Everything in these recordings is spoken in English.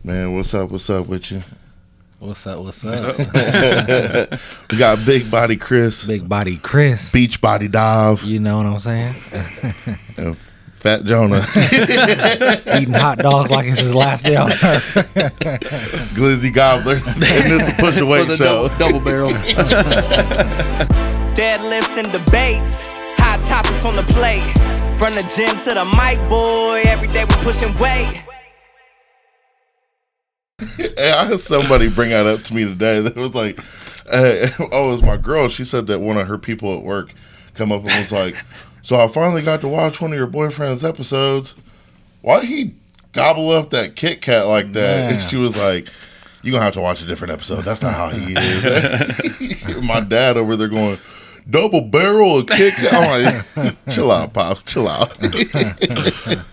Man, what's up? What's up with you? What's up? We got Big Body Chris. Big Body Chris. Beach Body Dove. You know what I'm saying? And Fat Jonah. Eating hot dogs like it's his last day on earth. Glizzy Gobbler. And this is a Push Away show. Double barrel. Deadlifts and debates. Hot topics on the plate. From the gym to the mic, boy. Every day we pushing weight. Hey, I had somebody bring that up to me today. That was like, it was my girl. She said that one of her people at work come up and was like, so I finally got to watch one of your boyfriend's episodes. Why he gobble up that Kit Kat like that? And she was like, you're going to have to watch a different episode. That's not how he is. My dad over there going, double barrel of Kit Kat. I'm like, chill out, Pops. Chill out. But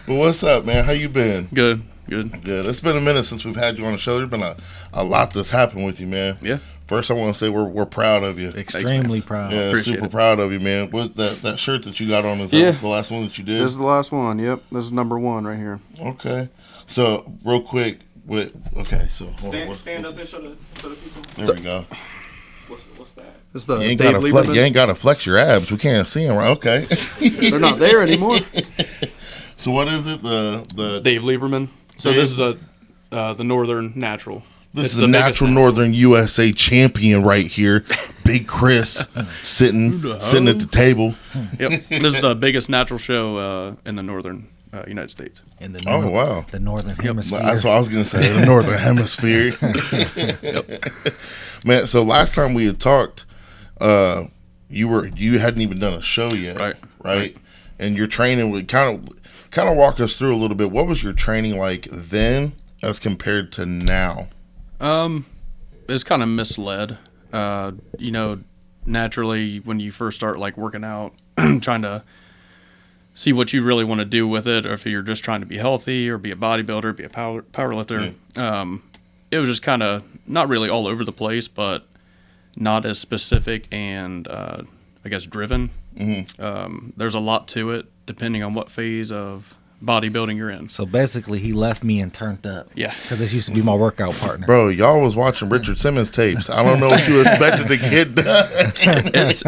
what's up, man? How you been? Good. It's been a minute since we've had you on the show. There's been a lot that's happened with you, man. Yeah. First, I want to say we're proud of you. Extremely proud. Yeah, Appreciate super it. proud of you, man. What that shirt that you got on is Yeah. that the last one that you did? This is the last one. Yep, this is number one right here. Okay. So real quick, hold on, Stand up and show the people. there we go. What's that? This is the You ain't Dave gotta Lieberman. you ain't gotta flex your abs. We can't see them, right? Okay. They're not there anymore. So what is it? The Dave Lieberman. So Dave? this is the Northern Natural. This It's is the biggest natural Northern USA champion right here, Big Chris, sitting at the table. Yep. This is the biggest natural show in the Northern United States. In the Oh wow. the Northern Hemisphere. That's what I was gonna say. The Northern Hemisphere. Man, so last time we had talked, you hadn't even done a show yet, right? And your training would kind of walk us through a little bit. What was your training like then as compared to now? It's kind of misled. Naturally when you first start like working out, trying to see what you really want to do with it, or if you're just trying to be healthy or be a bodybuilder, be a power lifter. It was just kind of not really all over the place, but not as specific and I guess driven. Mm-hmm. There's a lot to it depending on what phase of bodybuilding you're in. So basically, he left me and turned up. Yeah. Because this used to be my workout partner. Bro, y'all was watching Richard Simmons tapes. I don't know what you expected to get done.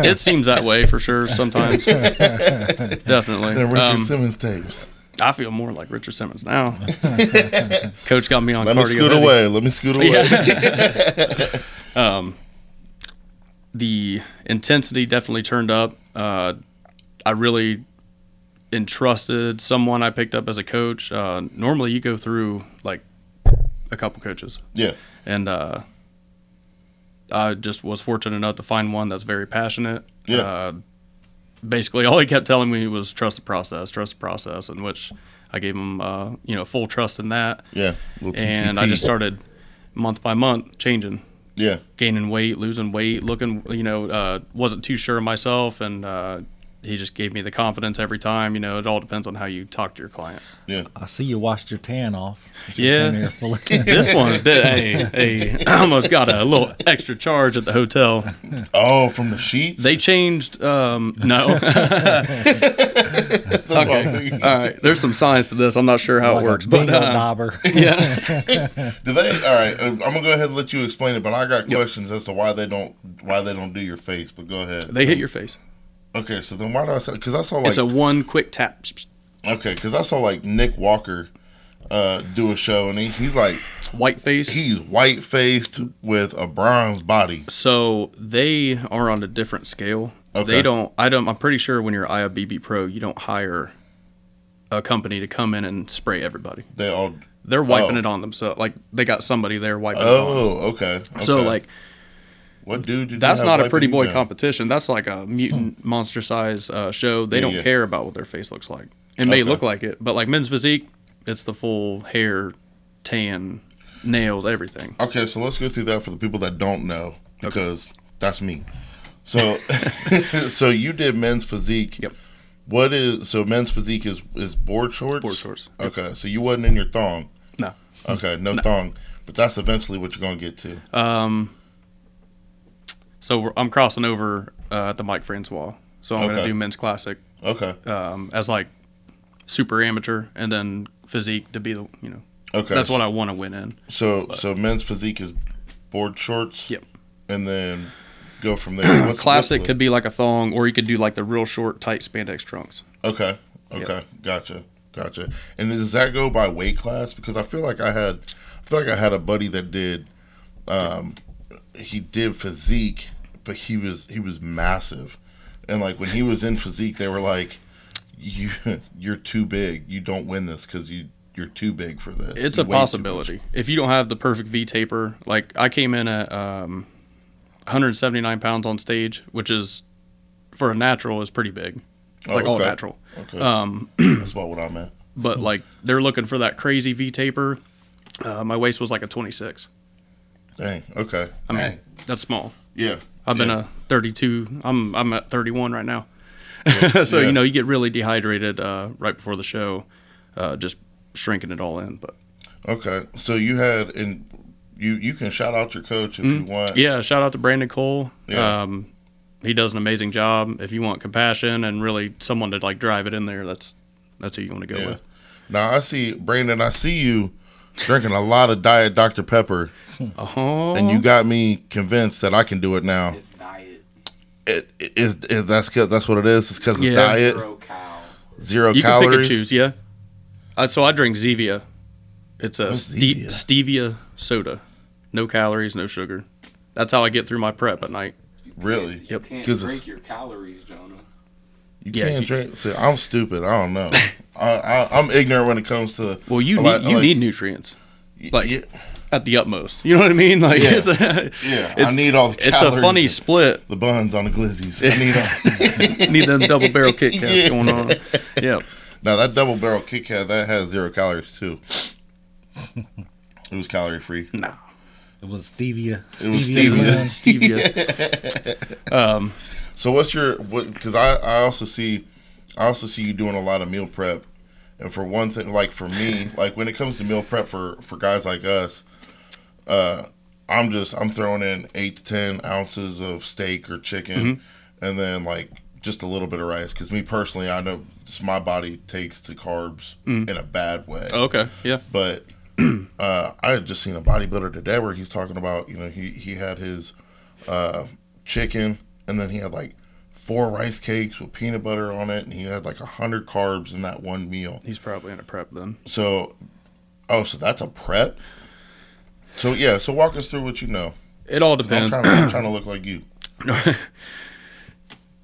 It seems that way for sure sometimes. Definitely. The Richard Simmons tapes. I feel more like Richard Simmons now. Coach got me on Let cardio me scoot heavy. away. Let me scoot away. Yeah. The intensity definitely turned up. I really entrusted someone I picked up as a coach. Normally you go through like a couple coaches. Yeah. And I just was fortunate enough to find one that's very passionate. Yeah. Basically all he kept telling me was trust the process, in which I gave him full trust in that. Yeah. Little And TTP. I just started month by month changing. Yeah. Gaining weight, losing weight, looking, wasn't too sure of myself, and he just gave me the confidence every time. It all depends on how you talk to your client. Yeah. I see you washed your tan off. Yeah. This one's I almost got a little extra charge at the hotel. Oh, from the sheets? They changed, no. Okay. All right. There's some science to this. I'm not sure how Like it a works, but bingo dauber. yeah. Do they? All right. I'm gonna go ahead and let you explain it, but I got questions as to why they don't do your face. But go ahead. They hit your face. Okay, so then why do I say? Because I saw like It's a one quick tap. okay, because I saw like Nick Walker do a show, and he's like White face. he's white faced with a bronze body. So they are on a different scale. Okay. I'm pretty sure when you're IFBB Pro, you don't hire a company to come in and spray everybody. They're wiping it on themselves. Like they got somebody there wiping it on. Oh, okay. So like what dude? Did that's you have not a wiping pretty you boy down? competition. That's like a mutant monster size show. They don't yeah. care about what their face looks like. It may Okay. look like it, but like men's physique, it's the full hair, tan, nails, everything. Okay, so let's go through that for the people that don't know, because that's me. So, so you did men's physique. Yep. Men's physique is board shorts? Board shorts. Yep. Okay, so you wasn't in your thong. No. Okay, no thong. But that's eventually what you're going to get to. So I'm crossing over at the Mike Francois. So I'm going Okay. to do men's classic Okay. as like super amateur, and then physique to be the Okay. That's what I want to win in. So men's physique is board shorts. Yep. And then go from there. Classic could be like a thong, or you could do like the real short, tight spandex trunks. Okay. Yep. Gotcha. And does that go by weight class? Because I feel like I had a buddy that did, he did physique, but he was massive, and like when he was in physique, they were like, you're too big. You don't win this because you're too big for this. It's a possibility. If you don't have the perfect V taper, like I came in at 179 pounds on stage, which is for a natural is pretty big, all natural. Okay, that's about what I meant. But like they're looking for that crazy V taper. My waist was like a 26. Dang. Okay. I mean that's small. Yeah. I've been a 32. I'm at 31 right now. So you get really dehydrated right before the show, just shrinking it all in. But okay, so you had you can shout out your coach if you want. Yeah, shout out to Brandon Cole. Yeah. He does an amazing job. If you want compassion and really someone to like drive it in there, that's who you want to go with. Now I see Brandon. I see you drinking a lot of Diet Dr. Pepper, and you got me convinced that I can do it now. It's diet. It is that's what it is. It's because it's diet. Zero you calories. You can pick and choose. Yeah. So I drink Zevia. It's a Zevia? stevia soda. No calories, no sugar. That's how I get through my prep at night. Really? You Yep. can't 'Cause drink your calories, Jonah. You can't drink. See, I'm stupid. I don't know. I'm ignorant when it comes to. Well, you need nutrients, like yeah. at the utmost. You know what I mean? Like Yeah. it's I need all the calories. It's a funny split. The buns on the glizzies. I need all. Need them double barrel Kit Kats going on. Yeah. Now that double barrel Kit Kat that has 0 calories too. It was calorie free. No. It was stevia. It was stevia. Stevia. So what's because I also see you doing a lot of meal prep, and for one thing, like for me, like when it comes to meal prep for guys like us, I'm throwing in 8 to 10 ounces of steak or chicken, and then like just a little bit of rice. Because me personally, I know just my body takes to carbs in a bad way. Oh, okay. Yeah. But I had just seen a bodybuilder today where he's talking about, he had his chicken, and then he had like 4 rice cakes with peanut butter on it, and he had like 100 carbs in that one meal. He's probably in a prep then. So that's a prep? So walk us through what you know. It all depends. I'm trying to look like you.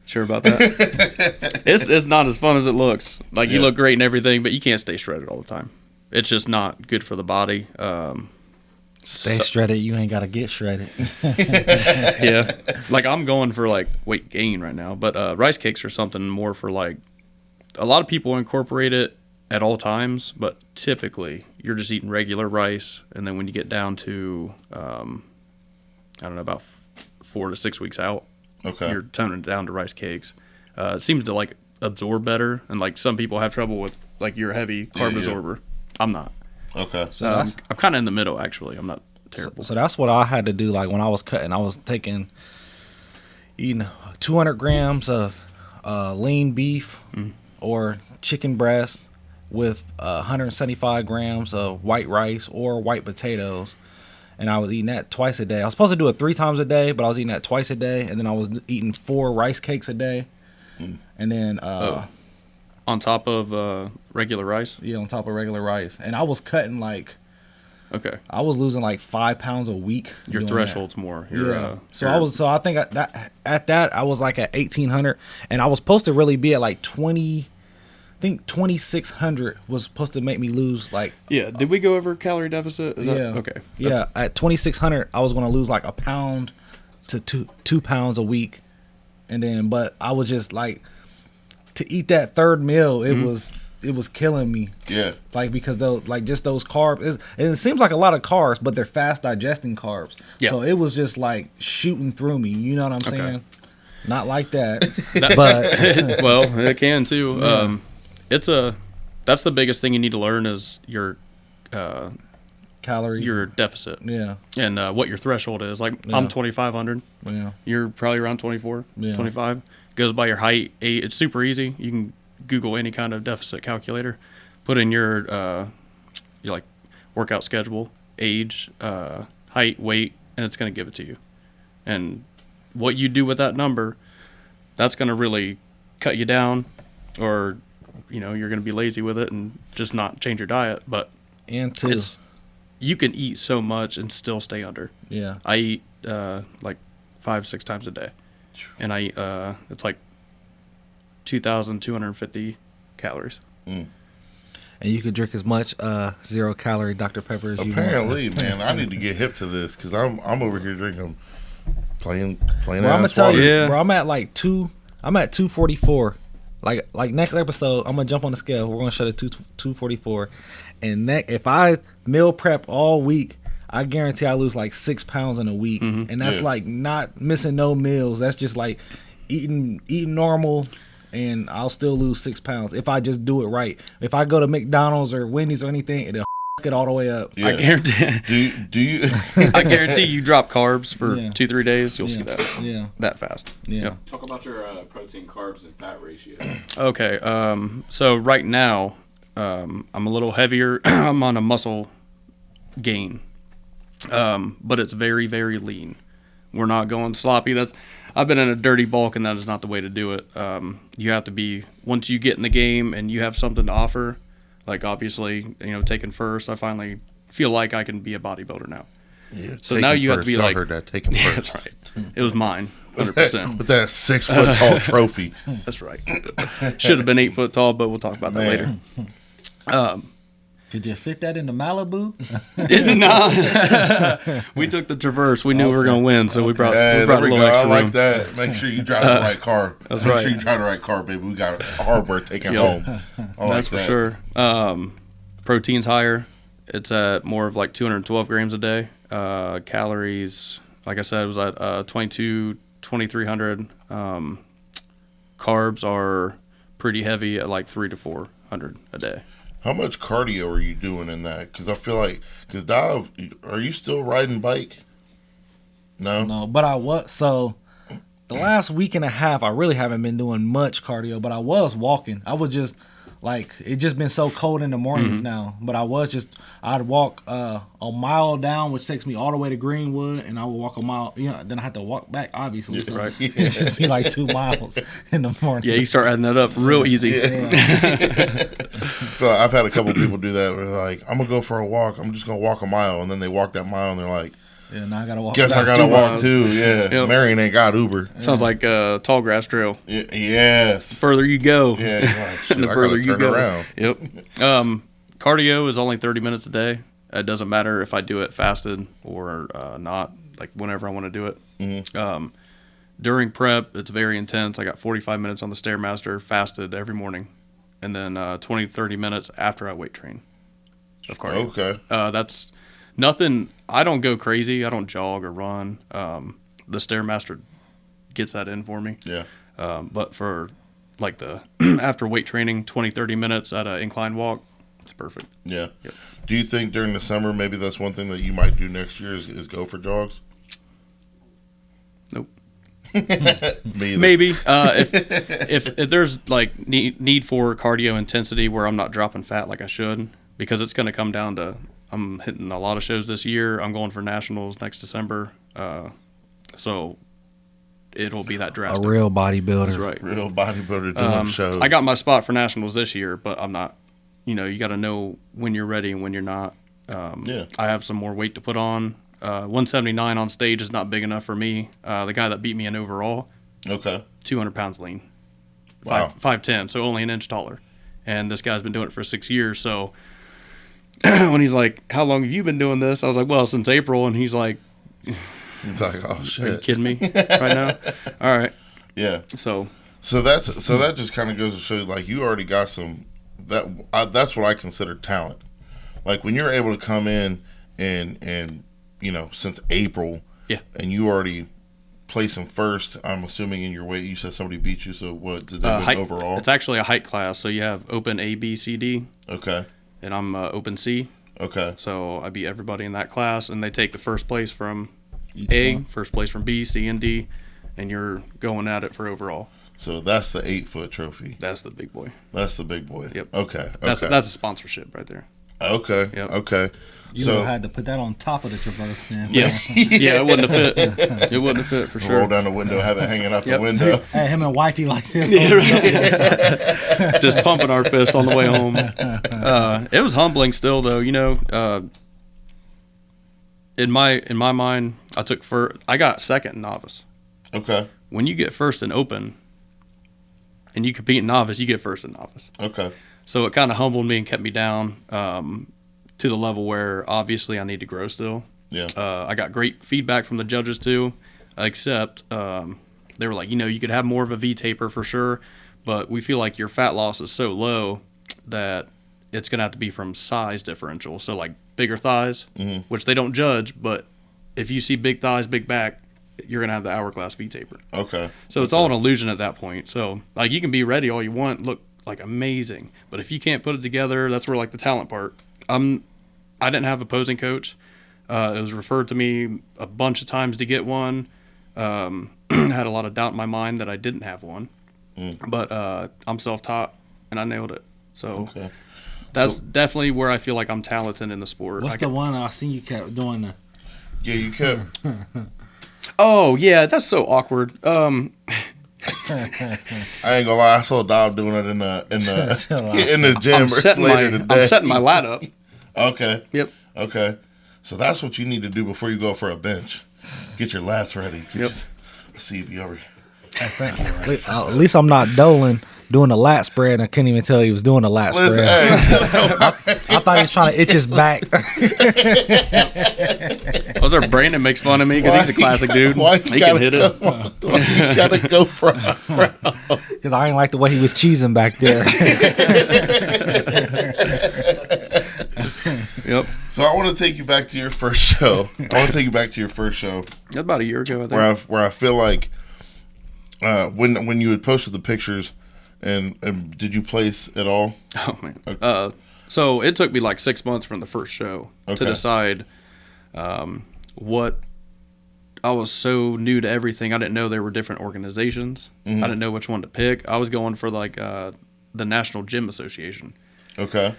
Sure about that? It's not as fun as it looks. Like you look great and everything, but you can't stay shredded all the time. It's just not good for the body. Stay shredded. You ain't got to get shredded. Yeah. Like I'm going for like weight gain right now, but rice cakes are something more for like a lot of people incorporate it at all times, but typically you're just eating regular rice. And then when you get down to, I don't know, about 4 to 6 weeks out, you're toning it down to rice cakes. It seems to like absorb better. And like some people have trouble with like your heavy carb absorber. I'm not. Okay. So I'm kind of in the middle, actually. I'm not terrible. So that's what I had to do. Like when I was cutting, I was eating 200 grams of lean beef or chicken breast with 175 grams of white rice or white potatoes. And I was eating that twice a day. I was supposed to do it 3 times a day, but I was eating that twice a day. And then I was eating 4 rice cakes a day. And then... on top of regular rice? Yeah, on top of regular rice. And I was cutting like... Okay. I was losing like 5 pounds a week. Your threshold's more. So I think at that I was like at 1,800, and I was supposed to really be at like 20. I think 2,600 was supposed to make me lose like. Yeah. Did we go over calorie deficit? Is that okay? Yeah. At 2,600, I was going to lose like a pound to 2 pounds a week, and then but I was just like to eat that third meal. It was killing me. Yeah. Like because those carbs, it seems like a lot of carbs, but they're fast digesting carbs. Yeah. So it was just like shooting through me. You know what I'm saying? Not like that. But well, it can too. Yeah. That's the biggest thing you need to learn is your calorie, your deficit. Yeah. And what your threshold is. Like I'm 2,500. Yeah. You're probably around 24, 25. Goes by your height. It's super easy. You can Google any kind of deficit calculator, put in your like workout schedule, age, height, weight, and it's going to give it to you. And what you do with that number, that's going to really cut you down, or you're going to be lazy with it and just not change your diet. But And two, you can eat so much and still stay under. yeah. I eat like 5-6 times a day, and I eat it's like 2,250 calories. And you could drink as much 0-calorie Dr. Pepper as you want. Apparently, man, I need to get hip to this because I'm over here drinking plain Bro, I'm gonna ass tell water. you, Yeah. bro. I'm at 244. Like next episode, I'm gonna jump on the scale. We're gonna show the 244, and if I meal prep all week, I guarantee I lose like 6 pounds in a week, and that's Yeah. like not missing no meals. That's just like eating normal, and I'll still lose 6 pounds if I just do it right. If I go to McDonald's or Wendy's or anything, it'll it all the way up. Yeah. I guarantee. Do you? I guarantee you drop carbs for Yeah. 2-3 days, you'll see Yeah. that Yeah. that fast. Yeah. Talk about your protein, carbs, and fat ratio. Okay. So right now, I'm a little heavier. I'm on a muscle gain, but it's very, very lean. We're not going sloppy. I've been in a dirty bulk, and that is not the way to do it. You have to be, once you get in the game and you have something to offer, like obviously, taking first, I finally feel like I can be a bodybuilder now. Yeah, So take now him you have to first. be Y'all like, heard that. Take him yeah, first. that's right. It was mine, 100%. With that 6 foot tall trophy. That's right. Should have been 8 foot tall, but we'll talk about that Man. later. Could you fit that into Malibu? No. We took the Traverse. We knew we were going to win, so we brought Hey, a there we little go. I extra like room. that. Make sure you drive the right car. That's Make right. sure you drive the right car, baby. We got hardware taken Yep. home. I That's like for that. sure. Protein's higher. It's at more of like 212 grams a day. Calories, like I said, was at 2,300. Carbs are pretty heavy at like 300 to 400 a day. How much cardio are you doing in that? Because I feel like, Dive, are you still riding bike? No? No, but I was. So the last week and a half, I really haven't been doing much cardio, but I was walking. I was just it just been so cold in the mornings now. But I'd walk a mile down, which takes me all the way to Greenwood, and I would walk a mile. Then I had to walk back, obviously. So right. it'd just be like 2 miles in the morning. Yeah, you start adding that up real easy. I feel like I've had a couple people do that where they're like, I'm going to go for a walk. I'm just going to walk a mile. And then they walk that mile and they're like, Yeah, now I gotta walk. guess I back. got to 2 walk miles. too. Yeah. Yep. Marion ain't got Uber. Sounds like a tall grass trail. Yes. The further you go, Yeah. You're like, shoot, the I further gotta you turn go. around. Yep. Cardio is only 30 minutes a day. It doesn't matter if I do it fasted or not, like whenever I want to do it. Mm-hmm. During prep, it's very intense. I got 45 minutes on the Stairmaster fasted every morning, and then 20 to 30 minutes after I weight train of cardio. Okay. That's nothing. I don't go crazy. I don't jog or run. The Stairmaster gets that in for me. Yeah. But for like the after weight training, 20, 30 minutes at an incline walk, it's perfect. Yeah. Yep. Do you think during the summer maybe that's one thing that you might do next year is go for jogs? Nope. Me either. Maybe if there's like need for cardio intensity where I'm not dropping fat like I should, because it's going to come down to I'm hitting a lot of shows this year. I'm going for nationals next December, so it'll be that A drastic. real bodybuilder. That's right. Real bodybuilder doing shows. I got my spot for nationals this year, but I'm not. You got to know when you're ready and when you're not. Yeah. I have some more weight to put on. 179 on stage is not big enough for me. The guy that beat me in overall, Okay. 200 pounds lean. Wow. 5'10", so only an inch taller. And this guy's been doing it for 6 years. So when he's like, how long have you been doing this? I was like, well, since April. And he's like, It's like, oh are you shit. kidding me right now? All right. Yeah. So So that just kind of goes to show you, like, you already got some that's what I consider talent. Like when you're able to come in and since April, yeah. and you already placing first. I'm assuming in your weight. You said somebody beat you. So what did they win Height, overall? it's actually a height class. So you have open A, B, C, D, Okay. and I'm open C. Okay. So I beat everybody in that class, and they take the first place from Each A, one. first place from B, C, and D, and you're going at it for overall. So that's the 8-foot trophy. That's the big boy. That's the big boy. Yep. Okay. That's okay. a sponsorship right there. Okay. Yep. Okay. You would have had to put that on top of the Traverse then. Yes. Yeah, it wouldn't have fit. It wouldn't have fit for sure. Roll down the window, have it hanging out the Yep. window. Hey, him and wifey like this. Just pumping our fists on the way home. It was humbling still, though. You know, in my mind, I got second in novice. Okay. When you get first in open, and you compete in novice, you get first in novice. Okay. So it kind of humbled me and kept me down to the level where obviously I need to grow still. Yeah. I got great feedback from the judges too, except they were like, you know, you could have more of a V-taper for sure, but we feel like your fat loss is so low that it's going to have to be from size differential. So like bigger thighs, which they don't judge, but if you see big thighs, big back, you're going to have the hourglass V-taper. Okay. So it's all an illusion at that point. So like you can be ready all you want, look like amazing, but if you can't put it together, that's where like the talent part. I didn't have a posing coach. It was referred to me a bunch of times to get one. Had a lot of doubt in my mind that I didn't have one, but I'm self-taught and I nailed it. So that's definitely where I feel like I'm talented in the sport. What's the one I seen you kept doing? Yeah, you kept. Oh yeah, that's so awkward. I ain't gonna lie, I saw Dob doing it in the gym later today. I'm setting my lat up. Okay. Yep. Okay. So that's what you need to do before you go for a bench. Get your lats ready. Yep. See if you ever. At least I'm not doling doing a lat spread. I couldn't even tell he was doing a lat spread. I thought he was trying to itch his back. Was there Brandon makes fun of me because he's a classic dude. Why he can hit it. You gotta go from. Because I didn't like the way he was cheesing back there. Yep. So I want to take you back to your first show. That's about a year ago, I think. Where I feel like when you had posted the pictures, and did you place at all? Oh man. Okay. So it took me like 6 months from the first show to decide what. I was so new to everything. I didn't know there were different organizations. I didn't know which one to pick. I was going for like the National Gym Association. Okay.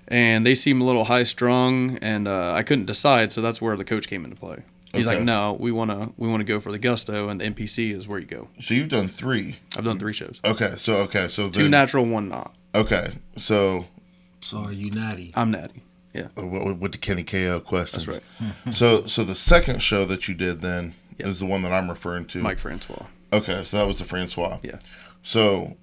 And they seemed a little high strung, and I couldn't decide. So that's where the coach came into play. He's like, "No, we wanna go for the Gusto, and the NPC is where you go." So you've done 3. I've done 3 shows. Okay. So 2 natural, 1 not. Okay. So are you natty? I'm natty. Yeah. With the Kenny KO questions. That's right. So the second show that you did then is the one that I'm referring to. Mike Francois. Okay, so that was the Francois. Yeah. So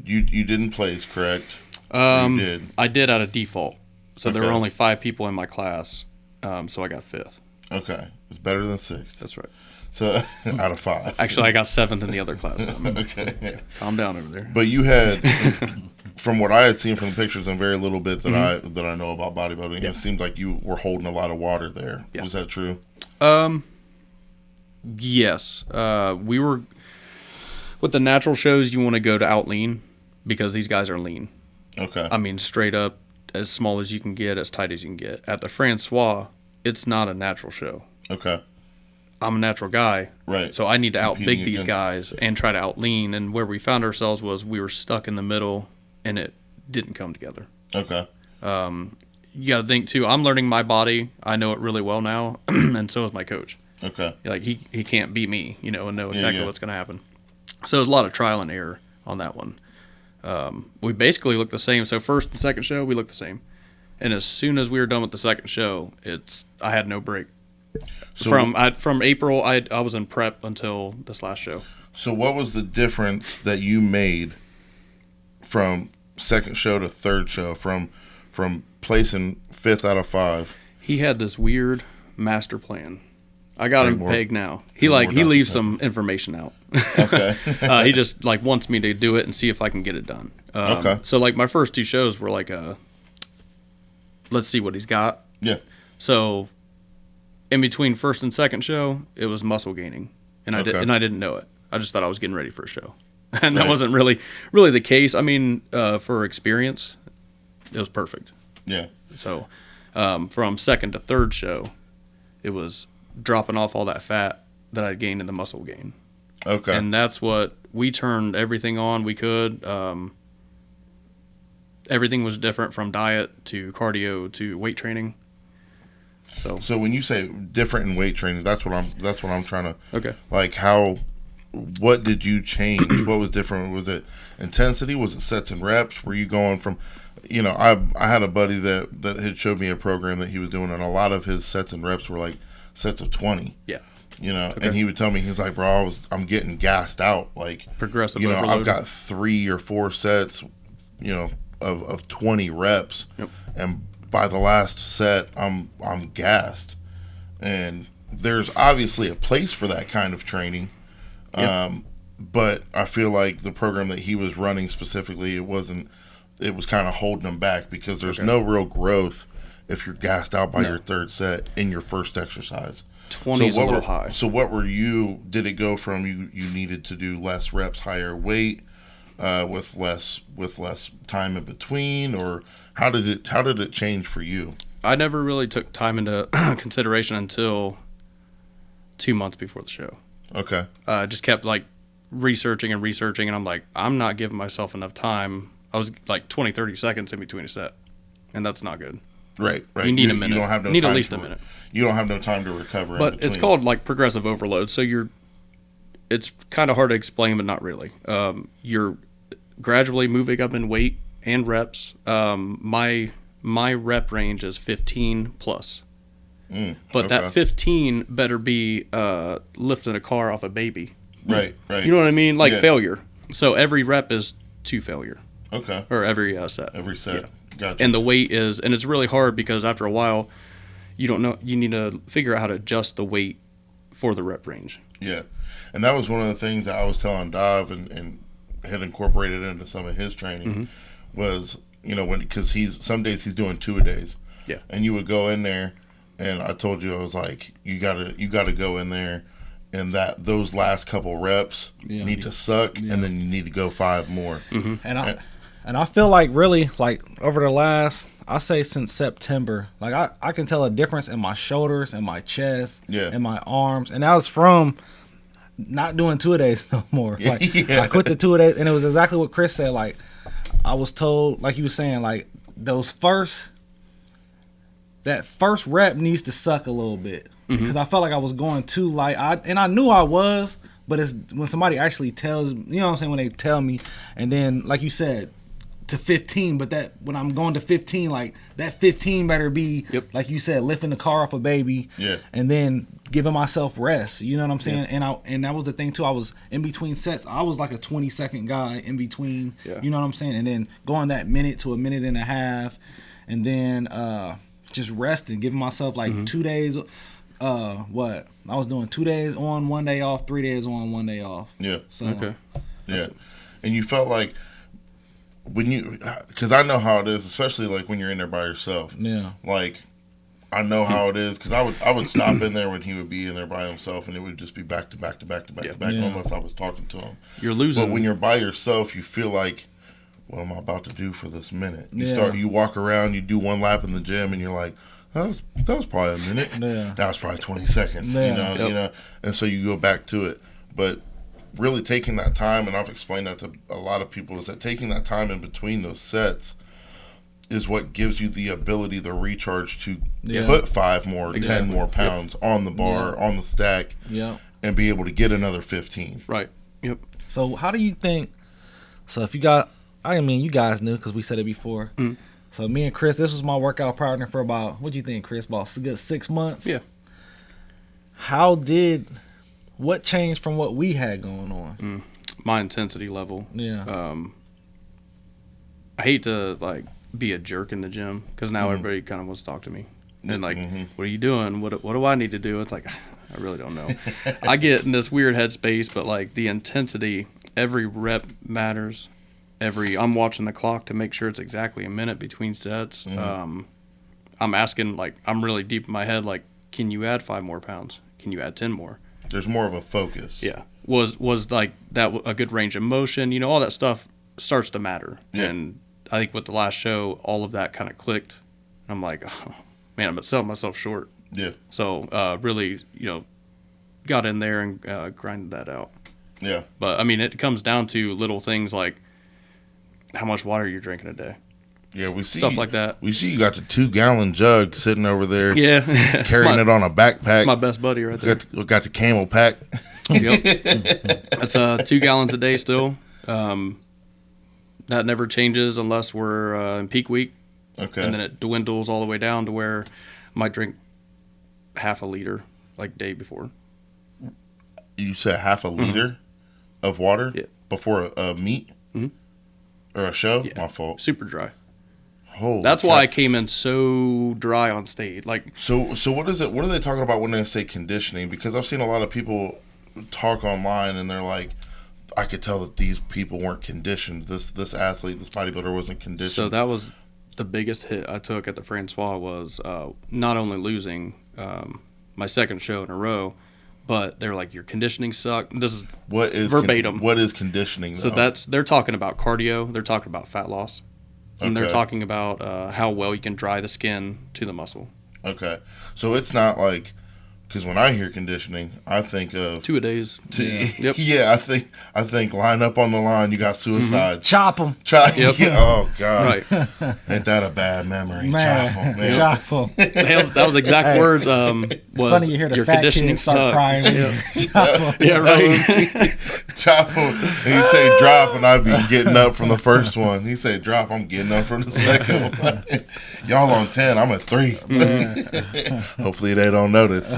you didn't place, correct? You did. I did out of default. So there were only 5 people in my class, so I got 5th. Okay. It's better than 6th. That's right. So out of 5. Actually, I got 7th in the other class. So Okay. Yeah. Calm down over there. But you had, from what I had seen from the pictures and very little bit that I know about bodybuilding, it seemed like you were holding a lot of water there. Yeah. Was that true? Yes. We were with the natural shows. You want to go to out lean because these guys are lean. Okay. I mean, straight up, as small as you can get, as tight as you can get. At the Francois, it's not a natural show. Okay. I'm a natural guy. Right. So I need to out big these against guys and try to out lean. And where we found ourselves was we were stuck in the middle and it didn't come together. Okay. You got to think too, I'm learning my body. I know it really well now. And so is my coach. Okay. Like he can't beat me, and know exactly what's going to happen. So there's a lot of trial and error on that one. We basically look the same. So first and second show, we look the same. And as soon as we were done with the second show, I had no break. So from April, I was in prep until this last show. So what was the difference that you made from second show to third show, from placing 5th out of 5? He had this weird master plan. I got him pegged now. He leaves some information out. Okay. He just wants me to do it and see if I can get it done. Okay. So my first 2 shows were let's see what he's got. Yeah. So in between first and second show, it was muscle gaining, and I didn't know it. I just thought I was getting ready for a show, and that wasn't really the case. I mean, for experience, it was perfect. Yeah. So from second to third show, it was dropping off all that fat that I'd gained in the muscle gain. Okay. And that's what we turned everything on we could. everything was different from diet to cardio to weight training. So when you say different in weight training, that's what I'm trying to. Okay. Like what did you change? What was different? Was it intensity? Was it sets and reps? Were you going from, I had a buddy that had showed me a program that he was doing, and a lot of his sets and reps were like sets of 20. Yeah. Okay. And he would tell me, he's like, bro, I'm getting gassed out. Like, progressive I've overload. got 3 or 4 sets, of 20 reps. Yep. And by the last set, I'm gassed. And there's obviously a place for that kind of training. Yep. But I feel like the program that he was running specifically, it was kind of holding him back, because there's no real growth if you're gassed out by your third set in your first exercise. 20 is a little high. So what were you? Did it go from you needed to do less reps, higher weight, with less time in between, or how did it change for you? I never really took time into consideration until 2 months before the show. Okay. Just kept like researching, and I'm like, I'm not giving myself enough time. I was like 20, 30 seconds in between a set, and that's not good. Right. You need a minute. You don't have no need time at least a minute. You don't have no time to recover. But it's called like progressive overload. So it's kind of hard to explain, but not really. You're gradually moving up in weight and reps. My rep range is 15 plus. But that 15 better be lifting a car off a baby. Right. You know what I mean? Like failure. So every rep is to failure. Okay. Or every set. Every set. Yeah. Gotcha. And the weight is, and it's really hard because after a while, you don't know, you need to figure out how to adjust the weight for the rep range. Yeah. And that was one of the things that I was telling Dov and had incorporated into some of his training was, because some days he's doing 2-a-days. Yeah. And you would go in there, and I told you, I was like, you gotta go in there, and those last couple reps need to suck, and then you need to go 5 more. And I feel like really, like over the last, I say since September, like I can tell a difference in my shoulders and my chest and my arms. And that was from not doing 2-a-days no more. Like I quit the 2-a-days, and it was exactly what Chris said. Like I was told, like you were saying, like that first rep needs to suck a little bit, because I felt like I was going too light. I knew I was, but it's when somebody actually tells, you know what I'm saying, when they tell me, and then like you said, to 15, but that when I'm going to 15, like that 15 better be like you said, lifting the car off a baby, and then giving myself rest. You know what I'm saying? And that was the thing too. I was in between sets. I was like a 20-second guy in between. You know what I'm saying? And then going that minute to a minute and a half, and then just resting, giving myself like 2 days. I was doing 2 days on, 1 day off, 3 days on, 1 day off. Yeah. So, And you felt like, because I know how it is, especially like when you're in there by yourself. Yeah. Like, I know how it is, because I would stop in there when he would be in there by himself, and it would just be back to back to back to back to back, unless I was talking to him. You're losing. But when you're by yourself, you feel like, what am I about to do for this minute? You walk around, you do 1 lap in the gym, and you're like, that was probably a minute. That was probably 20 seconds. You know, and so you go back to it. But really taking that time, and I've explained that to a lot of people, is that taking that time in between those sets is what gives you the ability to recharge to put 5 more, 10 more pounds on the bar, on the stack, and be able to get another 15. Right. Yep. So how do you think, so if you got, I mean, you guys knew because we said it before. So me and Chris, this was my workout partner for about, what do you think, Chris, about a good 6 months? Yeah. What changed from what we had going on? My intensity level. Yeah. I hate to like be a jerk in the gym, because now everybody kind of wants to talk to me. And like, what are you doing? What do I need to do? It's like, I really don't know. I get in this weird headspace, but like the intensity, every rep matters. I'm watching the clock to make sure it's exactly a minute between sets. I'm asking, like, I'm really deep in my head, like, can you add 5 more pounds? Can you add 10 more? There's more of a focus. Yeah. Was like that a good range of motion? You know, all that stuff starts to matter. Yeah. And I think with the last show, all of that kind of clicked. I'm like, oh, man, I'm selling myself short. Yeah. So really, got in there and grinded that out. Yeah. But I mean, it comes down to little things like how much water you're drinking a day. Yeah, we see stuff like that. We see you got the 2-gallon jug sitting over there. Yeah, carrying it on a backpack. That's my best buddy right there. Got the camel pack. Yep. That's 2 gallons a day still. That never changes unless we're in peak week. Okay. And then it dwindles all the way down to where I might drink half a liter like day before. You said half a liter of water before a meet or a show? Yeah. My fault. Super dry. Holy That's crap. why I came in so dry on stage. Like, So what is it? What are they talking about when they say conditioning? Because I've seen a lot of people talk online and they're like, I could tell that these people weren't conditioned. This athlete, this bodybuilder wasn't conditioned. so that was the biggest hit I took at the Francois was not only losing my second show in a row, but they're like, your conditioning sucked. This is what is verbatim. What is conditioning? So though? they're talking about cardio. They're talking about fat loss. And they're Okay. talking about how well you can dry the skin to the muscle. Okay, so it's not like, because when I hear conditioning, I think of 2 a days. Yep. Yeah, I think line up on the line. You got suicides. Chop them. Try. Yep. Oh God. Right. Ain't that a bad memory? Man. Chop 'em, man. Chop them. That was exact Hey, words. It's Was funny you hear the your fat conditioning kids start sucked. crying. Yeah. Yeah, right. Chop 'em. And he say drop, and I'd be getting up from the first one. He say drop, I'm getting up from the second one. Y'all on 10, I'm at 3. Hopefully they don't notice.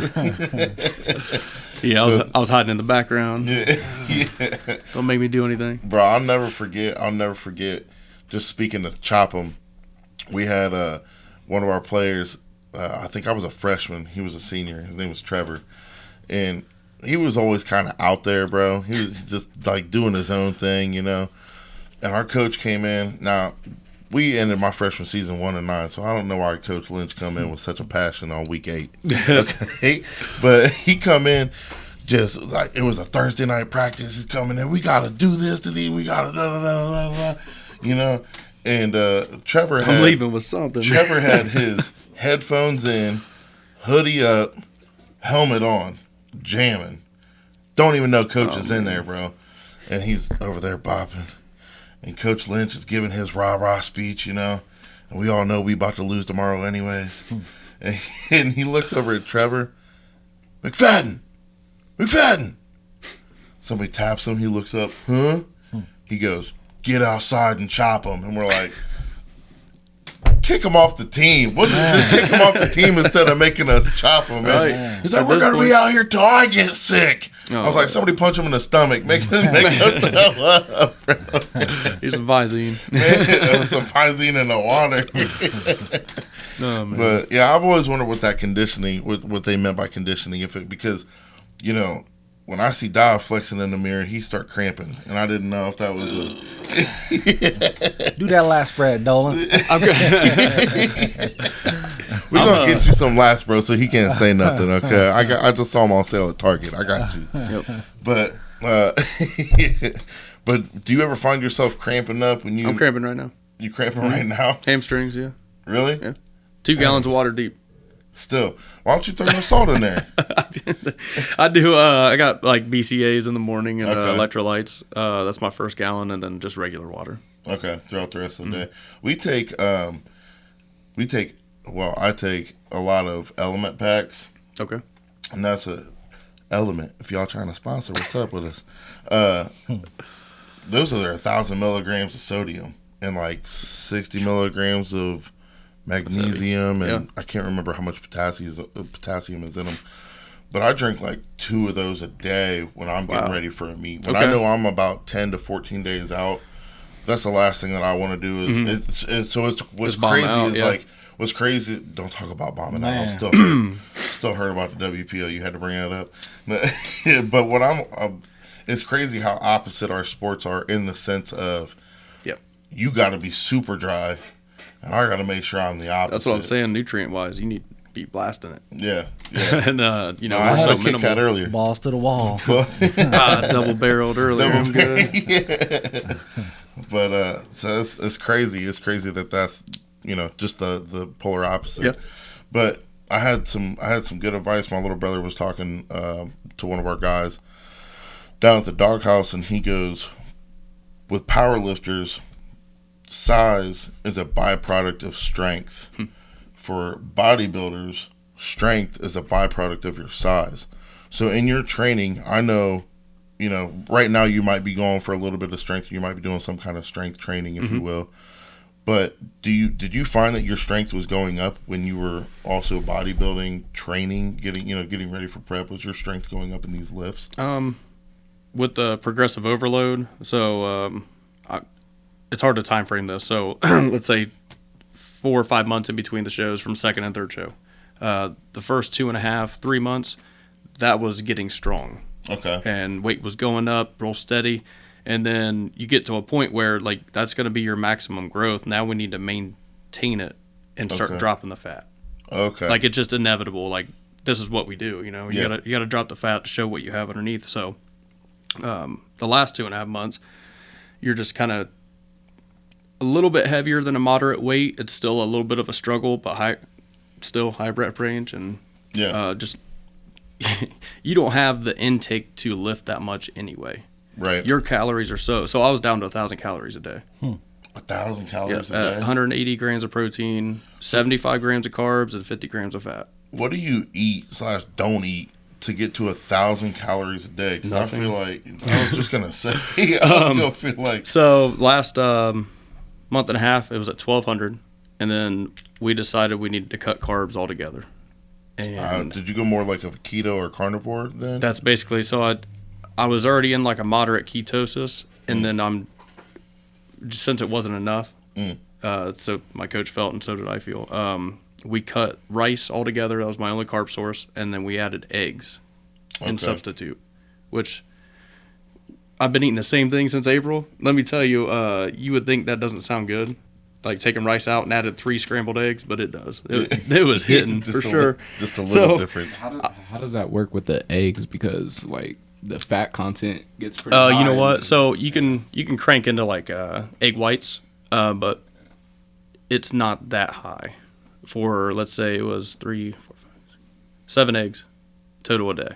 Yeah, I was hiding in the background. Yeah. Don't make me do anything. Bro, I'll never forget. Just speaking of chop 'em, we had one of our players. I think I was a freshman. He was a senior. His name was Trevor, and he was always kind of out there, bro. He was just like doing his own thing, you know. And our coach came in. Now, we ended my freshman season 1-9, so I don't know why Coach Lynch come in with such a passion on week 8. Okay, but he come in. Just like it was a Thursday night practice. He's coming in. We gotta do this to these. We gotta you know. And Trevor I'm leaving with something. Trevor had his headphones in, hoodie up, helmet on, jamming. Don't even know Coach is in there, bro. And he's over there bopping. And Coach Lynch is giving his rah-rah speech, you know. And we all know we about to lose tomorrow anyways. And he looks over at Trevor. McFadden! Somebody taps him. He looks up. Huh? He goes, get outside and chop him. And we're like, kick him off the team. What is kick him off the team instead of making us chop him, man. Right. He's like, At we're this going to be point- out here till I get sick. I was like, somebody punch him in the stomach. Make him the hell up, bro. Here's some Visine. Man, some Visine in the water. Oh, man. But yeah, I've always wondered what that conditioning, what they meant by conditioning, because, you know, when I see Dial flexing in the mirror, he start cramping, and I didn't know if that was Do that last spread, Dolan. We're gonna get you some last, bro, so he can't say nothing. Okay, I just saw him on sale at Target. I got you. Yep. But but do you ever find yourself cramping up when you? I'm cramping right now. You cramping right now? Hamstrings, yeah. Really? Yeah. 2 gallons of water deep. Still, why don't you throw your salt in there? I do. I got like BCAAs in the morning and Okay. electrolytes. That's my first gallon, and then just regular water. Okay, throughout the rest of the day, I take a lot of element packs, Okay. and that's a element. If y'all trying to sponsor, what's up with us? Those are 1,000 milligrams of sodium and like 60 milligrams of magnesium, and Yeah. I can't remember how much potassium is in them. But I drink like 2 of those a day when I'm getting Wow. ready for a meet. When I Okay. know I'm about 10 to 14 days out, that's the last thing that I want to do. Is what's Just bomb crazy out, is yeah. like what's crazy. Don't talk about bombing out. I'm Man. still heard about the WPO. You had to bring that up, but what it's crazy how opposite our sports are in the sense of Yep. you got to be super dry, and I got to make sure I'm the opposite. That's what I'm saying. Nutrient wise, you need to be blasting it. Yeah. And you know, I we're had so a Kit Kat minimal. earlier. Balls to the wall. Double barreled earlier. I'm good. Yeah. But so it's crazy. It's crazy that's just the polar opposite. Yeah. But I had some good advice. My little brother was talking to one of our guys down at the doghouse, and he goes, with power lifters, size is a byproduct of strength. For bodybuilders, strength is a byproduct of your size. So in your training, I know, right now you might be going for a little bit of strength. You might be doing some kind of strength training, if you will. But did you find that your strength was going up when you were also bodybuilding, training, getting ready for prep? Was your strength going up in these lifts? With the progressive overload, so it's hard to time frame this. So let's say 4 or 5 months in between the shows from second and third show. The first 2.5, 3 months, that was getting strong. Okay. And weight was going up real steady. And then you get to a point where, like, that's going to be your maximum growth. Now we need to maintain it and start dropping the fat. Okay. Like, it's just inevitable. Like, this is what we do, You gotta drop the fat to show what you have underneath. So the last 2.5 months, you're just kind of a little bit heavier than a moderate weight. It's still a little bit of a struggle, but still high rep range. And just you don't have the intake to lift that much anyway. Right. Your calories are so I was down to 1,000 calories a day. 1,000 calories a day? 180 grams of protein, 75 grams of carbs, and 50 grams of fat. What do you eat / don't eat to get to 1,000 calories a day? Because I feel like, I was just going to say, I feel like. So last month and a half, it was at 1,200. And then we decided we needed to cut carbs altogether. And did you go more like a keto or carnivore then? That's basically, so I was already in like a moderate ketosis, and then since it wasn't enough, so my coach felt, and so did I feel, we cut rice altogether. That was my only carb source, and then we added eggs in substitute, which I've been eating the same thing since April. Let me tell you, you would think that doesn't sound good, like taking rice out and added 3 scrambled eggs, but it does. It was hitting for sure. Just a little difference. How does that work with the eggs? Because like the fat content gets pretty high. You know what? So you can crank into like egg whites, but it's not that high. For let's say it was 3, 4, 5, 6, 7 eggs total a day.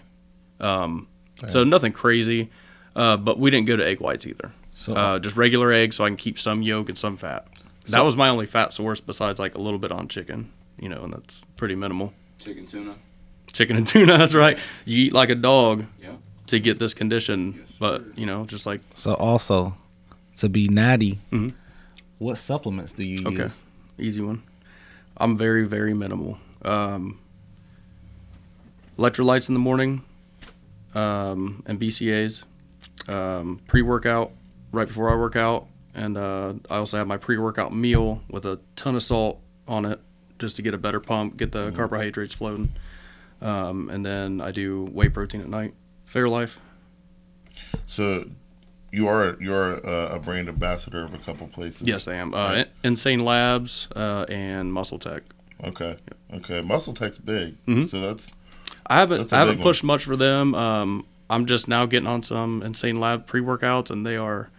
So nothing crazy, but we didn't go to egg whites either. So just regular eggs, so I can keep some yolk and some fat. That was my only fat source besides like a little bit on chicken, and that's pretty minimal. Chicken tuna, that's right. You eat like a dog to get this condition, but just like. So also, to be natty, what supplements do you use? Okay, easy one. I'm very, very minimal. Electrolytes in the morning, and BCAAs, pre-workout right before I work out, and I also have my pre-workout meal with a ton of salt on it just to get a better pump, get the carbohydrates floating, and then I do whey protein at night. Fairlife. So you are a brand ambassador of a couple places. Yes, I am. Insane Labs and Muscle Tech. Okay. Okay. Muscle Tech's big. So that's. I haven't pushed much for them. I'm just now getting on some Insane Lab pre-workouts, and they are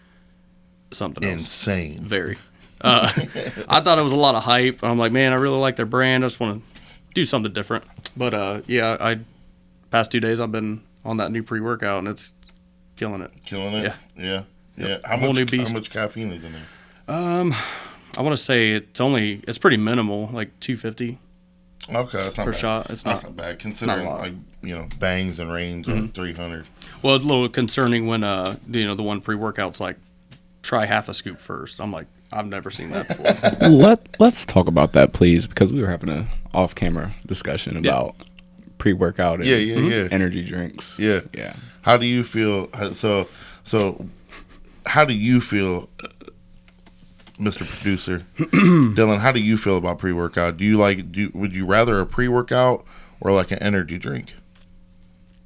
something else. Insane. Very. I thought it was a lot of hype. I'm like, man, I really like their brand. I just want to do something different. But past 2 days I've been on that new pre-workout, and it's killing it. Yeah. How much caffeine is in there? I want to say it's pretty minimal, like 250. Okay, that's not per bad. shot. That's not bad considering Bangs and Reigns are 300. Well, it's a little concerning when the one pre-workout's like try half a scoop first. I'm like, I've never seen that before. Let's talk about that, please, because we were having an off-camera discussion about pre-workout and energy drinks. Yeah. How do you feel? So how do you feel, Mr. Producer? Dylan, how do you feel about pre-workout? Would you rather a pre-workout or like an energy drink?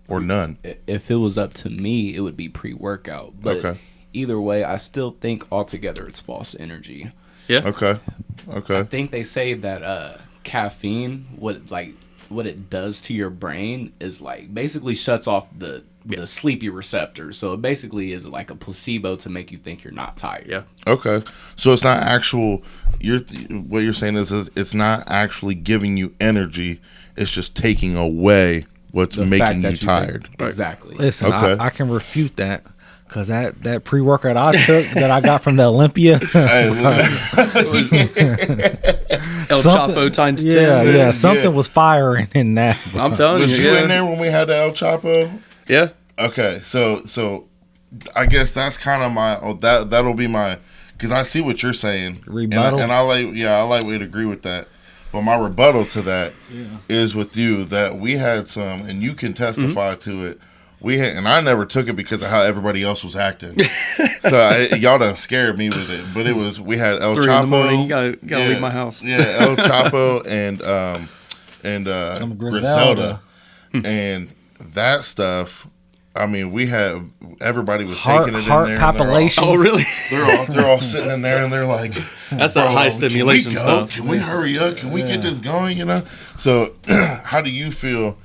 Or none? If it was up to me, it would be pre-workout. But either way, I still think altogether it's false energy. Yeah. Okay. I think they say that caffeine, what it does to your brain is like basically shuts off the sleepy receptors. So it basically is like a placebo to make you think you're not tired. Yeah. Okay. So it's not actual. What you're saying is it's not actually giving you energy. It's just taking away what's making you tired. Exactly. Listen, I can refute that Cause that pre-workout I took that I got from the Olympia. El Chapo times 10. Yeah, something was firing in that. Bro. I'm telling Was you. you Yeah. in there when we had the El Chapo? Yeah. Okay, so I guess that's kind of that'll be my, because I see what you're saying. Rebuttal. And I like we'd agree with that. But my rebuttal to that is with you that we had some, and you can testify to it. We had, and I never took it because of how everybody else was acting. So y'all done scared me with it. But we had El 3 Chapo. in the morning, you gotta leave my house. Yeah, El Chapo and Some Griselda. And that stuff, I mean, we had, everybody was taking it heart in there. palpitations. Oh, really? They're all sitting in there and they're like, That's that high stimulation can we go? stuff. Can we hurry up? Can we get this going? You know. So, how do you feel?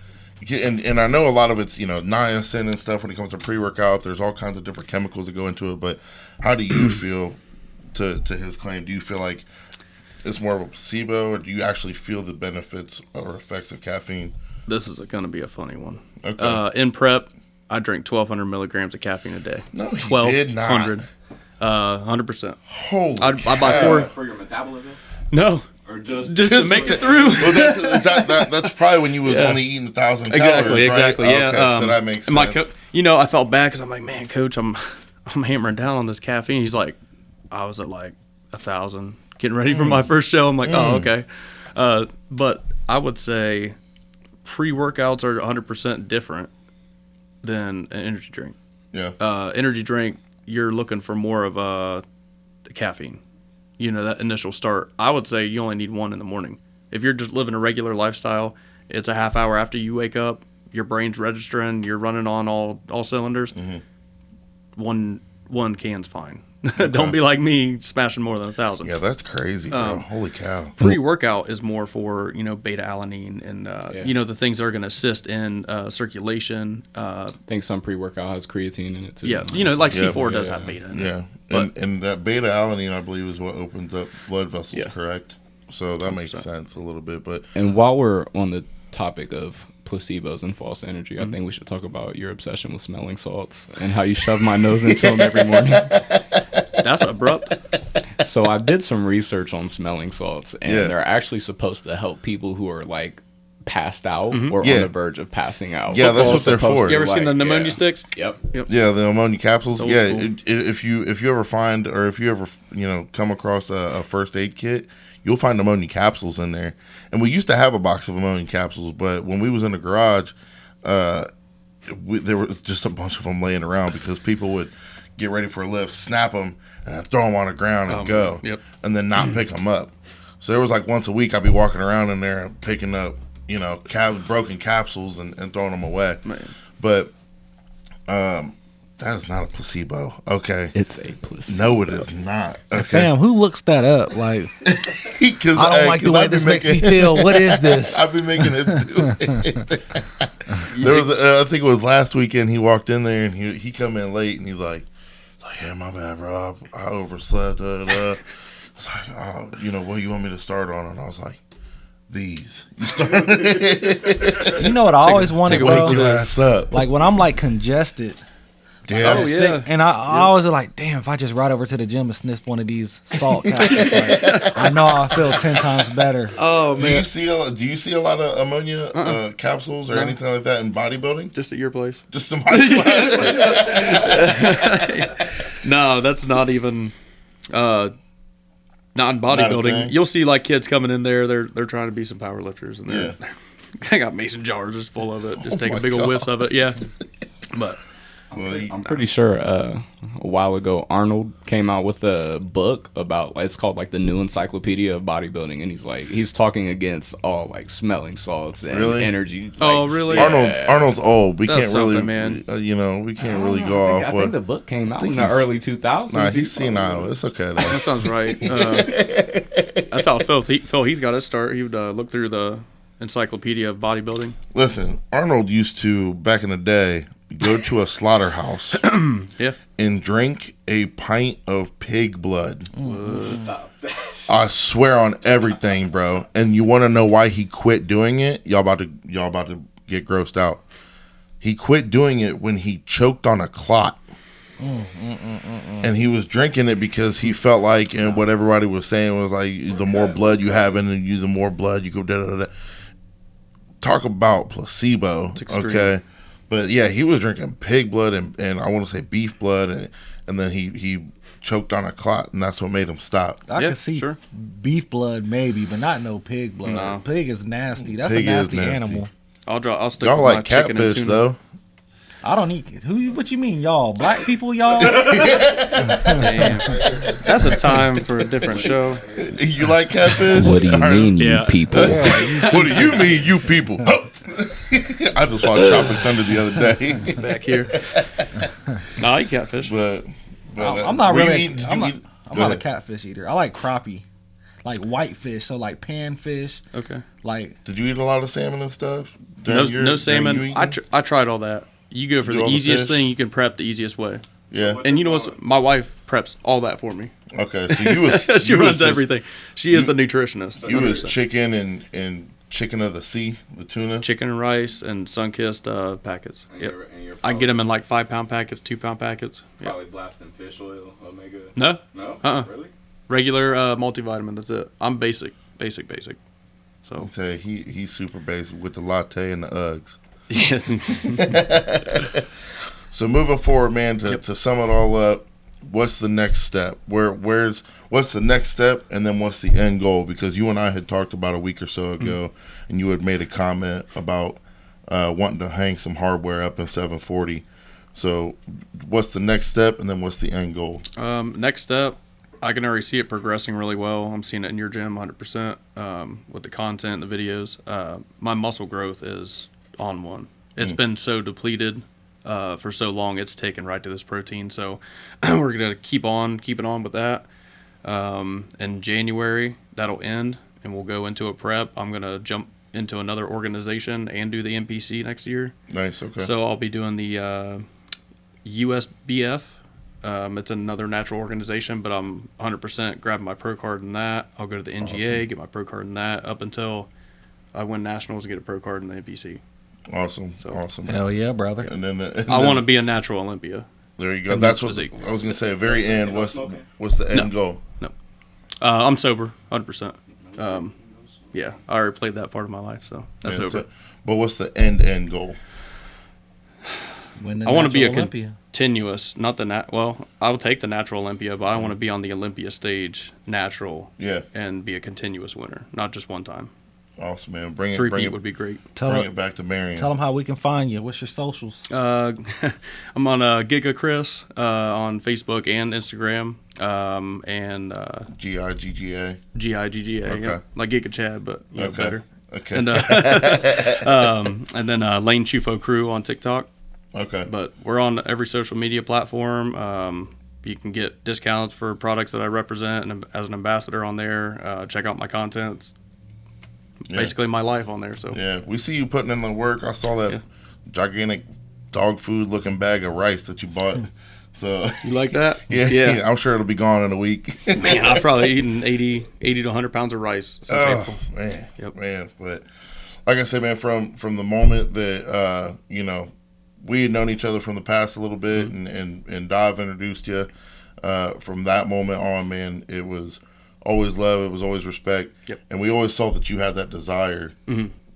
And I know a lot of it's niacin and stuff when it comes to pre-workout. There's all kinds of different chemicals that go into it. But how do you feel to his claim? Do you feel like it's more of a placebo, or do you actually feel the benefits or effects of caffeine? This is going to be a funny one. Okay. In prep, I drink 1,200 milligrams of caffeine a day. No, you did not. 1,200. 100%. Holy I buy cow. 4. For your metabolism? No. Or just To make it through. Well, that's probably when you was only eating 1,000 calories, right? Exactly. Yeah. Okay, so that makes sense. My I felt bad because I'm like, man, coach, I'm hammering down on this caffeine. He's like, I was at like 1,000, getting ready for my first show. I'm like, oh, okay. But I would say pre-workouts are 100% different than an energy drink. Yeah. Energy drink, you're looking for more of the caffeine. That initial start. I would say you only need 1 in the morning. If you're just living a regular lifestyle, it's a half hour after you wake up, your brain's registering, you're running on all cylinders. Mm-hmm. One can's fine. Don't be like me smashing more than 1,000. Yeah, that's crazy, bro. Holy cow. Pre-workout is more for, beta alanine and, the things that are going to assist in circulation. I think some pre-workout has creatine in it too. Yeah, like C4 does have beta in it. Yeah, and that beta alanine, I believe, is what opens up blood vessels, correct? So that makes 100%. sense a little bit. But And while we're on the topic of placebos and false energy, I think we should talk about your obsession with smelling salts and how you shove my nose into them every morning. That's abrupt. So I did some research on smelling salts, and Yeah. they're actually supposed to help people who are like passed out or on Yeah. the verge of passing out. Yeah, that's what they're Supposed for. to, You ever seen the pneumonia yeah. sticks? Yep. yeah, the ammonia capsules. Old Yeah, school. if you ever find, or if you ever come across a first aid kit, you'll find ammonia capsules in there. And we used to have a box of ammonia capsules, but when we was in the garage, there was just a bunch of them laying around because people would get ready for a lift, snap them, and throw them on the ground and go, yep. and then not pick them up. So there was like once a week I'd be walking around in there picking up, broken capsules and throwing them away. Man. But that is not a placebo. Okay. It's a placebo. No, it is not. Okay. Fam, who looks that up? Like, Because I don't like the way this makes me feel. What is this? I've been making it do it. There was, I think it was last weekend. He walked in there and he come in late and he's like, yeah, my bad, bro. I overslept. It's like, oh, what you want me to start on? And I was like, these. You start. You know what I always wanted, take a bro? Wake your ass up. Like when I'm like congested. Yeah. Oh, yeah. Sick, and I always like, damn, if I just ride over to the gym and sniff one of these salt capsules, like, I know I feel 10 times better. Oh, Do man. you see a lot of ammonia capsules or anything like that in bodybuilding? Just at your place? Just in my No, that's not even not in bodybuilding. thing? You'll see like kids coming in there, they're trying to be some power lifters and they got mason jars just full of it, just taking my big old whiffs of it. Yeah. But I'm pretty sure a while ago Arnold came out with a book about, it's called like the New Encyclopedia of Bodybuilding, and he's talking against all like smelling salts and Really? energy. Oh, really? Arnold's old. We That's can't really, something, man. We can't really I go think, off I what. think the book came out think in the he's- early 2000s. Nah, he's senile. It's okay. Though. that sounds right. That's how Phil Heath got his start. He would look through the Encyclopedia of Bodybuilding. Listen, Arnold used to back in the day go to a slaughterhouse Yeah. and drink a pint of pig blood. Stop that. I swear on everything, bro. And you want to know why he quit doing it? Y'all about to get grossed out. He quit doing it when he choked on a clot. And he was drinking it because he felt like, and what everybody was saying was like, the more blood you have in you, the more blood you go. Da, da, da. Talk about placebo, okay? But yeah, he was drinking pig blood and I want to say beef blood, and then he choked on a clot, and that's what made him stop. I can see beef blood maybe, but not no pig blood. No. Pig is nasty. That's Pig a is nasty animal. I'll stick Y'all with my like chicken and catfish tuna. though? I don't eat. What you mean, y'all? Black people, y'all? Damn. That's a time for a different show. You like catfish? What do you mean, you Yeah. people? What do you mean, you people? I just watched Tropic Thunder the other day. Back here. No, I eat catfish. but I'm not were you really. eating- I'm did you not. eat- I'm Go not a ahead. catfish eater. I like crappie, like whitefish. So like panfish. Okay. Like Did you eat a lot of salmon and stuff? No, during no you salmon. eating? I tried all that. You go for Do the all the easiest fish? thing you can prep the easiest way. Yeah. And you know what? My wife preps all that for me. Okay. So you was She you was runs just- everything. She is the nutritionist. You was 100%. chicken and chicken of the sea, the tuna. Chicken and rice and sun-kissed packets. And Yep. you're I get them in like 5-pound packets, 2-pound packets. Yep. probably blasting fish oil, omega. No, No? Really? regular multivitamin. That's it. I'm basic. So Say he's super basic with the latte and the Uggs. yes. So moving forward, man, to sum it all up, what's the next step? What's the next step, and then what's the end goal? Because you and I had talked about a week or so ago, and you had made a comment about wanting to hang some hardware up in 740. So what's the next step, and then what's the end goal? Next step, I can already see it progressing really well. I'm seeing it in your gym 100% with the content, the videos. My muscle growth is on one. It's been so depleted for so long. It's taken right to this protein. So we're going to keep it on with that. In January, that'll end, and we'll go into a prep. I'm going to jump into another organization and do the NPC next year. Nice, okay. So I'll be doing the USBF. It's another natural organization, but I'm 100% grabbing my pro card in that. I'll go to the NGA, get my pro card in that, up until I win nationals and get a pro card in the NPC. Awesome, So- awesome. hell yeah, brother. And then I want to be a natural Olympia. There you go. and That's then what physique. I was gonna say. At the very end, what's the end goal? I'm sober, 100%. Yeah, I already played that part of my life, so that's Yeah, over. so- but what's the end goal? Win the I want to be a natural Olympia. continuous, not the well, I'll take the natural Olympia, but I want to be on the Olympia stage natural Yeah, and be a continuous winner, not just one time. awesome, man. Bring it Three-peat would be great. Tell bring them, it back to Marion. tell them how we can find you. What's your socials? I'm on Giga Chris on Facebook and Instagram, and GIGGA. GIGGA, Okay. yeah, like Giga Chad, but you know, Okay. better. Okay. And and then Lane Chufo Crew on TikTok. Okay. But we're on every social media platform. You can get discounts for products that I represent and as an ambassador on there. Check out my content. It's Yeah. basically my life on there. So Yeah, we see you putting in the work. I saw that Yeah. gigantic dog food looking bag of rice that you bought. So you like that? yeah, I'm sure it'll be gone in a week. Man, I've probably eaten 80 to 100 pounds of rice since April. Man, Yep. man. But like I said, man, from the moment that we had known each other from the past a little bit, and Dive introduced you. From that moment on, man, it was always love. It was always respect. Yep. And we always saw that you had that desire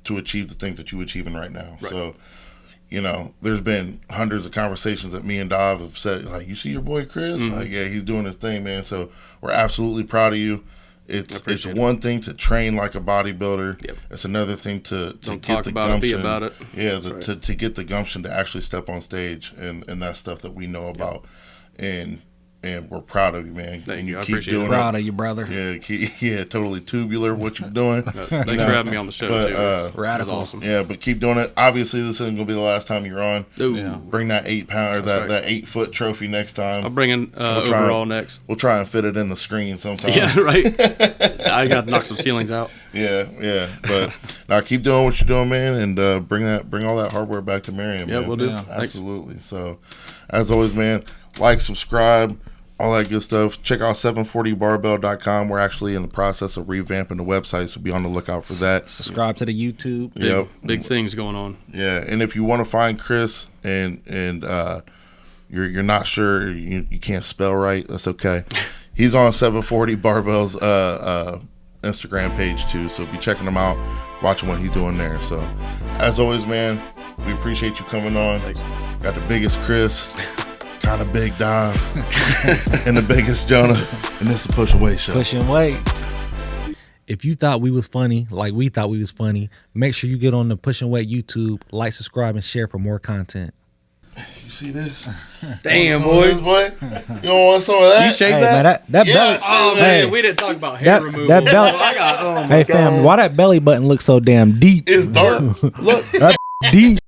to achieve the things that you're achieving right now. Right. So, there's been hundreds of conversations that me and Dive have said, like, you see your boy Chris? Like, yeah, he's doing his thing, man. So we're absolutely proud of you. It's appreciate it. one thing to train like a bodybuilder. Yep. It's another thing to Don't get talk the about it, be gumption. about it. Yeah, That's to get the gumption to actually step on stage, and that's stuff that we know about, and we're proud of you, man. Thank and you. I keep appreciate doing it. Proud of you, brother. Yeah, totally tubular what you're doing. Thanks for having me on the show, But, too. It's radical. awesome. Yeah, but keep doing it. Obviously, this isn't gonna be the last time you're on. Ooh. Yeah. Bring that 8-pound or That's right. that 8-foot trophy next time. I'll bring in try overall it. next. We'll try and fit it in the screen sometime. Yeah, right. I got to knock some ceilings out. Yeah. But now keep doing what you're doing, man, and bring all that hardware back to Marion. Yeah, man. we'll do. Yeah. Thanks. Absolutely. So, as always, man, like, subscribe, all that good stuff. Check out 740barbell.com. We're actually in the process of revamping the website, so be on the lookout for that. Subscribe to the YouTube. Yep. Big things going on. Yeah, and if you want to find Chris and you're not sure, you can't spell right, that's okay. He's on 740 Barbell's Instagram page too, so be checking him out, watching what he's doing there. So as always, man, we appreciate you coming on. Thanks. Got the biggest Chris, kind of big Dom, and the biggest Jonah, and this is the Push and Weight Show. Pushing weight. If you thought we was funny, like we thought we was funny, make sure you get on the Push and Weight YouTube, like, subscribe, and share for more content. You see this? Damn, You want some of boy. this, boy? You don't want some of that? You shake Hey, that? man, that Yeah, belly. Oh, Hey, man, we didn't talk about hair That, removal. that belly. I got, oh, my Hey, fam, why that belly button looks so damn deep? It's dark. Look. That deep.